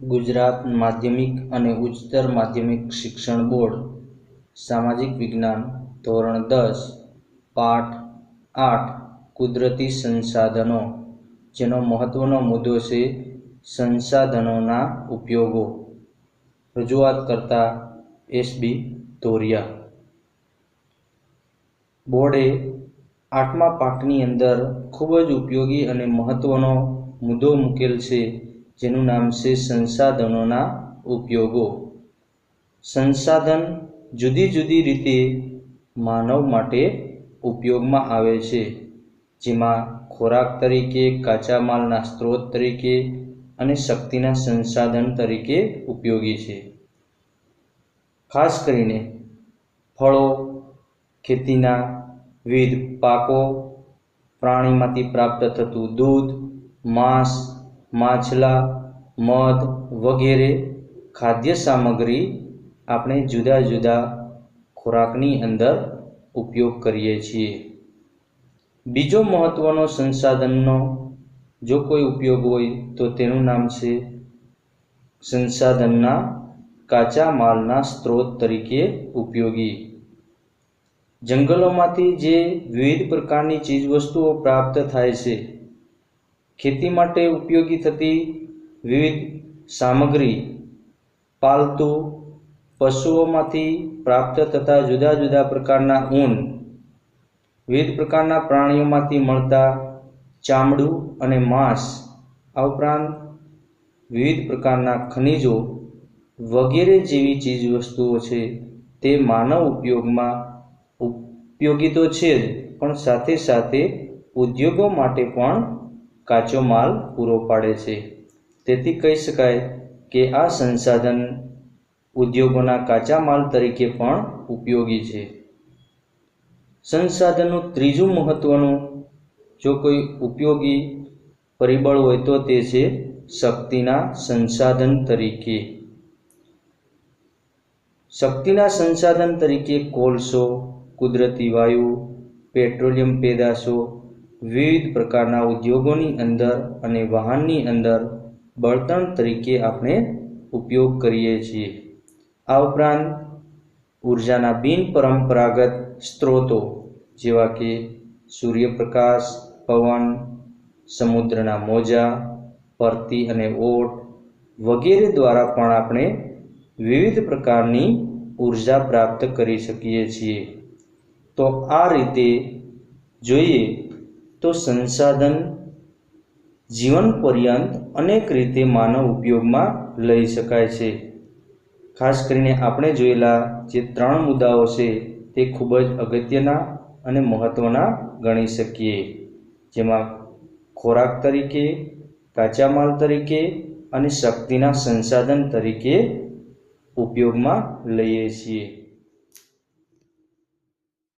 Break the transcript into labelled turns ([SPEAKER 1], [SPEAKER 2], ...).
[SPEAKER 1] ગુજરાત માધ્યમિક અને ઉચ્ચતર માધ્યમિક શિક્ષણ બોર્ડ સામાજિક વિજ્ઞાન ધોરણ 10 પાઠ 8 કુદરતી સંસાધનો, જેનો મહત્વનો મુદ્દો છે સંસાધનોના ઉપયોગો. રજૂઆત કરતા એસ.બી. ધોરિયા. બોર્ડે 8મા પાઠની અંદર ખૂબ જ ઉપયોગી અને મહત્વનો મુદ્દો મૂકેલ છે, જેનું નામ છે સંસાધનોના ઉપયોગો. સંસાધન જુદી જુદી રીતે માનવ માટે ઉપયોગમાં આવે છે, જેમાં ખોરાક તરીકે, કાચા માલના સ્ત્રોત તરીકે અને શક્તિના સંસાધન તરીકે ઉપયોગી છે. ખાસ કરીને ફળો, ખેતીના વિવિધ પાકો, પ્રાણીમાંથી પ્રાપ્ત થતું દૂધ, માંસ, માછલા, મધ વગેરે ખાદ્ય સામગ્રી આપણે જુદા જુદા ખોરાકની અંદર ઉપયોગ કરીએ છીએ. બીજો મહત્વનો સંસાધનનો જો કોઈ ઉપયોગ હોય તો તેનું નામ છે સંસાધનના કાચા માલના સ્ત્રોત તરીકે ઉપયોગી. જંગલોમાંથી જે વિવિધ પ્રકારની ચીજવસ્તુઓ પ્રાપ્ત થાય છે, ખેતી માટે ઉપયોગી થતી વિવિધ સામગ્રી, પાલતુ પશુઓમાંથી પ્રાપ્ત થતા જુદા જુદા પ્રકારના ઊન, વિવિધ પ્રકારના પ્રાણીઓમાંથી મળતા ચામડું અને માંસ, આ ઉપરાંત વિવિધ પ્રકારના ખનિજો વગેરે જેવી ચીજવસ્તુઓ છે તે માનવ ઉપયોગમાં ઉપયોગી તો છે જ, પણ સાથે સાથે ઉદ્યોગો માટે પણ કાચો માલ પૂરો પાડે છે. તેથી કહી શકાય કે આ સંસાધન ઉદ્યોગોના કાચા માલ તરીકે પણ ઉપયોગી છે. સંસાધનનું ત્રીજું મહત્વનું જો કોઈ ઉપયોગી પરિબળ હોય તો તે છે શક્તિના સંસાધન તરીકે. શક્તિના સંસાધન તરીકે કોલસો, કુદરતી વાયુ, પેટ્રોલિયમ પેદાશો વિવિધ પ્રકારના ઉદ્યોગોની અંદર અને વાહનની અંદર બળતણ તરીકે આપણે ઉપયોગ કરીએ છીએ. આ ઉપરાંત ઉર્જાના બિનપરંપરાગત સ્ત્રોતો જેવા કે સૂર્યપ્રકાશ, પવન, સમુદ્રના મોજા, પરતી અને ઓટ વગેરે દ્વારા પણ આપણે વિવિધ પ્રકારની ઉર્જા પ્રાપ્ત કરી શકીએ છીએ. તો આ રીતે જોઈએ તો સંસાધન જીવન પર્યંત અનેક રીતે માનવ ઉપયોગમાં લઈ શકાય છે. ખાસ કરીને આપણે જોયેલા જે 3 મુદ્દાઓ છે તે ખૂબ જ અગત્યના અને મહત્વના ગણી શકીએ, જેમાં ખોરાક તરીકે, કાચા માલ તરીકે અને શક્તિના સંસાધન તરીકે ઉપયોગમાં લઈએ છીએ.